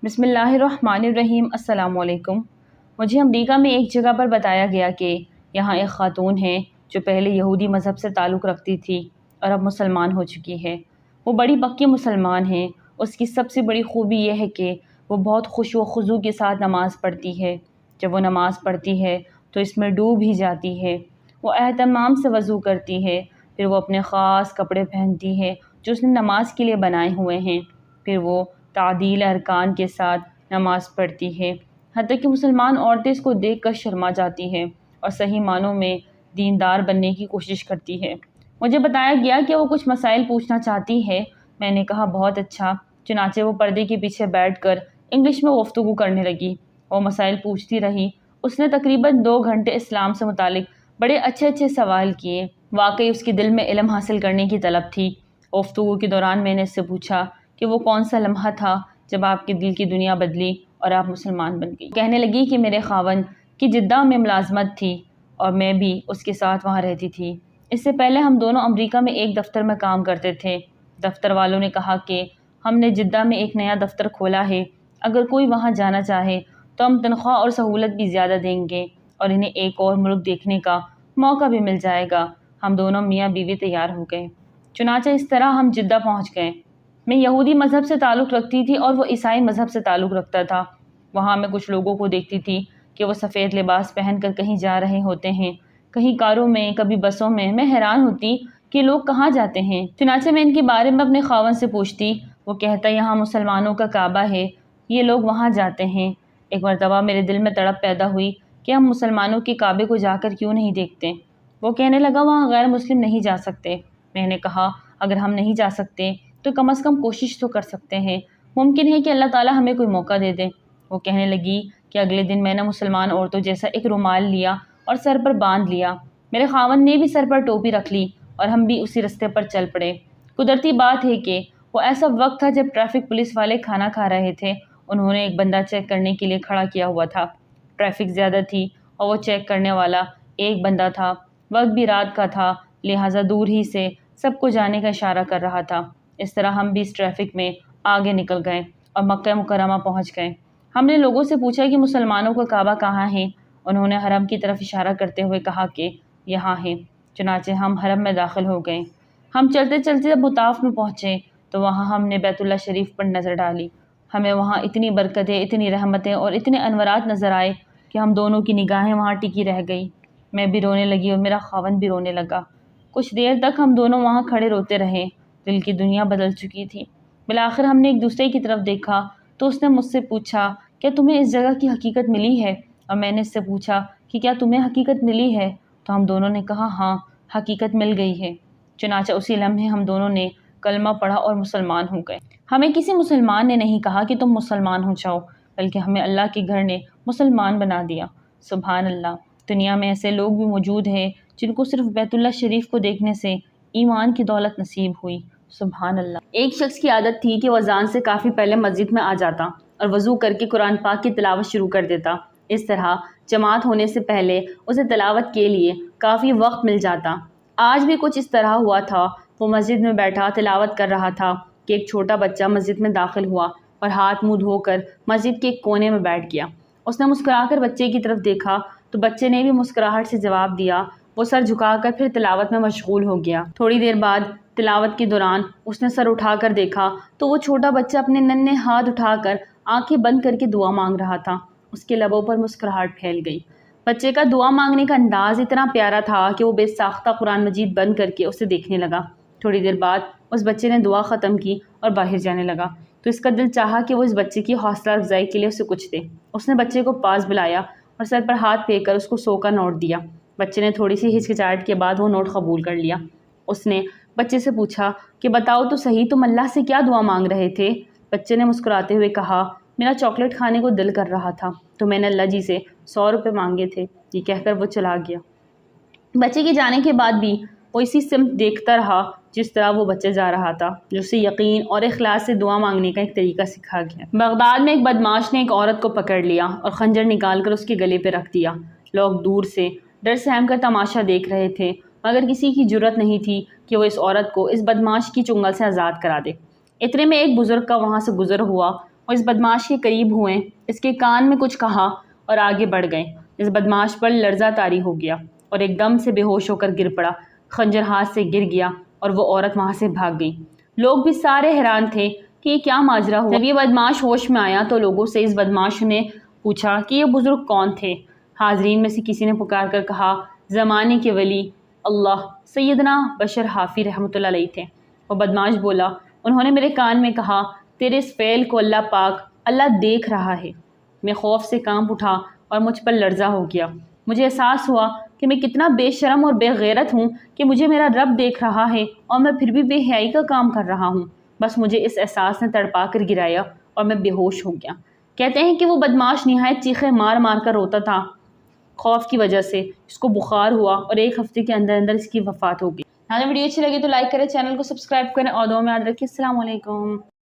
بسم اللہ الرحمن الرحیم۔ السلام علیکم۔ مجھے امریکہ میں ایک جگہ پر بتایا گیا کہ یہاں ایک خاتون ہے جو پہلے یہودی مذہب سے تعلق رکھتی تھی اور اب مسلمان ہو چکی ہے۔ وہ بڑی پکی مسلمان ہے۔ اس کی سب سے بڑی خوبی یہ ہے کہ وہ بہت خشوع و خضوع کے ساتھ نماز پڑھتی ہے۔ جب وہ نماز پڑھتی ہے تو اس میں ڈوب ہی جاتی ہے۔ وہ اہتمام سے وضو کرتی ہے، پھر وہ اپنے خاص کپڑے پہنتی ہے جو اس نے نماز کے لیے بنائے ہوئے ہیں، پھر وہ تعدیل ارکان کے ساتھ نماز پڑھتی ہے، حتیٰ کہ مسلمان عورتیں اس کو دیکھ کر شرما جاتی ہے اور صحیح معنوں میں دیندار بننے کی کوشش کرتی ہے۔ مجھے بتایا گیا کہ وہ کچھ مسائل پوچھنا چاہتی ہے۔ میں نے کہا بہت اچھا۔ چنانچہ وہ پردے کے پیچھے بیٹھ کر انگلش میں گفتگو کرنے لگی۔ وہ مسائل پوچھتی رہی۔ اس نے تقریباً 2 گھنٹے اسلام سے متعلق بڑے اچھے سوال کیے۔ واقعی اس کے دل میں علم حاصل کرنے کی طلب تھی۔ گفتگو کے دوران میں نے اس سے پوچھا کہ وہ کون سا لمحہ تھا جب آپ کے دل کی دنیا بدلی اور آپ مسلمان بن گئی۔ کہنے لگی کہ میرے خاوند کی جدہ میں ملازمت تھی اور میں بھی اس کے ساتھ وہاں رہتی تھی۔ اس سے پہلے ہم دونوں امریکہ میں ایک دفتر میں کام کرتے تھے۔ دفتر والوں نے کہا کہ ہم نے جدہ میں ایک نیا دفتر کھولا ہے، اگر کوئی وہاں جانا چاہے تو ہم تنخواہ اور سہولت بھی زیادہ دیں گے اور انہیں ایک اور ملک دیکھنے کا موقع بھی مل جائے گا۔ ہم دونوں میاں بیوی تیار ہو گئے۔ چنانچہ اس طرح ہم جدہ پہنچ گئے۔ میں یہودی مذہب سے تعلق رکھتی تھی اور وہ عیسائی مذہب سے تعلق رکھتا تھا۔ وہاں میں کچھ لوگوں کو دیکھتی تھی کہ وہ سفید لباس پہن کر کہیں جا رہے ہوتے ہیں، کہیں کاروں میں، کبھی بسوں میں۔ میں حیران ہوتی کہ لوگ کہاں جاتے ہیں۔ چنانچہ میں ان کے بارے میں اپنے خاوند سے پوچھتی۔ وہ کہتا یہاں مسلمانوں کا کعبہ ہے، یہ لوگ وہاں جاتے ہیں۔ ایک مرتبہ میرے دل میں تڑپ پیدا ہوئی کہ ہم مسلمانوں کے کعبے کو جا کر کیوں نہیں دیکھتے۔ وہ کہنے لگا وہاں غیر مسلم نہیں جا سکتے۔ میں نے کہا اگر ہم نہیں جا سکتے تو کم از کم کوشش تو کر سکتے ہیں، ممکن ہے کہ اللہ تعالیٰ ہمیں کوئی موقع دے دے۔ وہ کہنے لگی کہ اگلے دن میں نے مسلمان عورتوں جیسا ایک رومال لیا اور سر پر باندھ لیا۔ میرے خاوند نے بھی سر پر ٹوپی رکھ لی اور ہم بھی اسی رستے پر چل پڑے۔ قدرتی بات ہے کہ وہ ایسا وقت تھا جب ٹریفک پولیس والے کھانا کھا رہے تھے۔ انہوں نے ایک بندہ چیک کرنے کے لیے کھڑا کیا ہوا تھا۔ ٹریفک زیادہ تھی اور وہ چیک کرنے والا ایک بندہ تھا۔ وقت بھی رات کا تھا، لہٰذا دور ہی سے سب کو جانے کا اشارہ کر رہا تھا۔ اس طرح ہم بھی اس ٹریفک میں آگے نکل گئے اور مکہ مکرمہ پہنچ گئے۔ ہم نے لوگوں سے پوچھا کہ مسلمانوں کا کعبہ کہاں ہے۔ انہوں نے حرم کی طرف اشارہ کرتے ہوئے کہا کہ یہاں ہے۔ چنانچہ ہم حرم میں داخل ہو گئے۔ ہم چلتے چلتے جب مطاف میں پہنچے تو وہاں ہم نے بیت اللہ شریف پر نظر ڈالی۔ ہمیں وہاں اتنی برکتیں، اتنی رحمتیں اور اتنے انوارات نظر آئے کہ ہم دونوں کی نگاہیں وہاں ٹکی رہ گئی۔ میں بھی رونے لگی اور میرا خاوند بھی رونے لگا۔ کچھ دیر تک ہم دونوں وہاں کھڑے روتے رہے۔ دل کی دنیا بدل چکی تھی۔ بالآخر ہم نے ایک دوسرے کی طرف دیکھا تو اس نے مجھ سے پوچھا کیا تمہیں اس جگہ کی حقیقت ملی ہے، اور میں نے اس سے پوچھا کہ کیا تمہیں حقیقت ملی ہے، تو ہم دونوں نے کہا ہاں حقیقت مل گئی ہے۔ چنانچہ اسی لمحے ہم دونوں نے کلمہ پڑھا اور مسلمان ہو گئے۔ ہمیں کسی مسلمان نے نہیں کہا کہ تم مسلمان ہو جاؤ، بلکہ ہمیں اللہ کے گھر نے مسلمان بنا دیا۔ سبحان اللہ۔ دنیا میں ایسے لوگ بھی موجود ہیں جن کو صرف بیت اللہ شریف کو دیکھنے سے ایمان کی دولت نصیب ہوئی۔ سبحان اللہ۔ ایک شخص کی عادت تھی کہ وہ اذان سے کافی پہلے مسجد میں آ جاتا اور وضو کر کے قرآن پاک کی تلاوت شروع کر دیتا۔ اس طرح جماعت ہونے سے پہلے اسے تلاوت کے لیے کافی وقت مل جاتا۔ آج بھی کچھ اس طرح ہوا تھا۔ وہ مسجد میں بیٹھا تلاوت کر رہا تھا کہ ایک چھوٹا بچہ مسجد میں داخل ہوا اور ہاتھ منہ دھو کر مسجد کے ایک کونے میں بیٹھ گیا۔ اس نے مسکرا کر بچے کی طرف دیکھا تو بچے نے بھی مسکراہٹ سے جواب دیا۔ وہ سر جھکا کر پھر تلاوت میں مشغول ہو گیا۔ تھوڑی دیر بعد تلاوت کے دوران اس نے سر اٹھا کر دیکھا تو وہ چھوٹا بچہ اپنے ننھے ہاتھ اٹھا کر آنکھیں بند کر کے دعا مانگ رہا تھا۔ اس کے لبوں پر مسکراہٹ پھیل گئی۔ بچے کا دعا مانگنے کا انداز اتنا پیارا تھا کہ وہ بے ساختہ قرآن مجید بند کر کے اسے دیکھنے لگا۔ تھوڑی دیر بعد اس بچے نے دعا ختم کی اور باہر جانے لگا تو اس کا دل چاہا کہ وہ اس بچے کی حوصلہ افزائی کے لیے اسے کچھ دے۔ اس نے بچے کو پاس بلایا اور سر پر ہاتھ پھیر کر اس کو 100 کا نوٹ دیا۔ بچے نے تھوڑی سی ہچکچاہٹ کے بعد وہ نوٹ قبول کر لیا۔ اس نے بچے سے پوچھا کہ بتاؤ تو صحیح تم اللہ سے کیا دعا مانگ رہے تھے؟ بچے نے مسکراتے ہوئے کہا میرا چاکلیٹ کھانے کو دل کر رہا تھا تو میں نے اللہ جی سے 100 روپے مانگے تھے۔ یہ کہہ کر وہ چلا گیا۔ بچے کے جانے کے بعد بھی وہ اسی سمت دیکھتا رہا جس طرح وہ بچے جا رہا تھا، جو اسے یقین اور اخلاص سے دعا مانگنے کا ایک طریقہ سکھا گیا۔ بغداد میں ایک بدماش نے ایک عورت کو پکڑ لیا اور خنجر نکال کر اس کے گلے پہ رکھ دیا۔ لوگ دور سے ڈر سہم کر تماشا دیکھ رہے تھے، مگر کسی کی جرت نہیں تھی کہ وہ اس عورت کو اس بدماش کی چنگل سے آزاد کرا دے۔ اتنے میں ایک بزرگ کا وہاں سے گزر ہوا وہ اس بدماش کے قریب ہوئے، اس کے کان میں کچھ کہا اور آگے بڑھ گئے۔ اس بدماش پر لرزہ طاری ہو گیا اور ایک دم سے بے ہوش ہو کر گر پڑا، خنجر ہاتھ سے گر گیا اور وہ عورت وہاں سے بھاگ گئی۔ لوگ بھی سارے حیران تھے کہ یہ کیا ماجرا ہوا۔ جب یہ بدماش ہوش میں آیا تو لوگوں سے اس بدماش نے پوچھا کہ یہ بزرگ کون تھے۔ حاضرین میں سے کسی نے پکار کر کہا، زمانے کے ولی اللہ سیدنا بشر حافی رحمۃ اللہ علیہ تھے۔ وہ بدماش بولا، انہوں نے میرے کان میں کہا، تیرے اس فعل کو اللہ پاک اللہ دیکھ رہا ہے۔ میں خوف سے کانپ اٹھا اور مجھ پر لرزہ ہو گیا۔ مجھے احساس ہوا کہ میں کتنا بے شرم اور بے غیرت ہوں کہ مجھے میرا رب دیکھ رہا ہے اور میں پھر بھی بے حیائی کا کام کر رہا ہوں۔ بس مجھے اس احساس نے تڑپا کر گرایا اور میں بے ہوش ہو گیا۔ کہتے ہیں کہ وہ بدماش نہایت چیخیں مار مار کر روتا تھا خوف کی وجہ سے۔ اس کو بخار ہوا اور ایک ہفتے کے اندر اندر اس کی وفات ہو گئی۔ اگر ویڈیو اچھی لگی تو لائک کریں، چینل کو سبسکرائب کریں اور دعا میں یاد رکھیں۔ السلام علیکم۔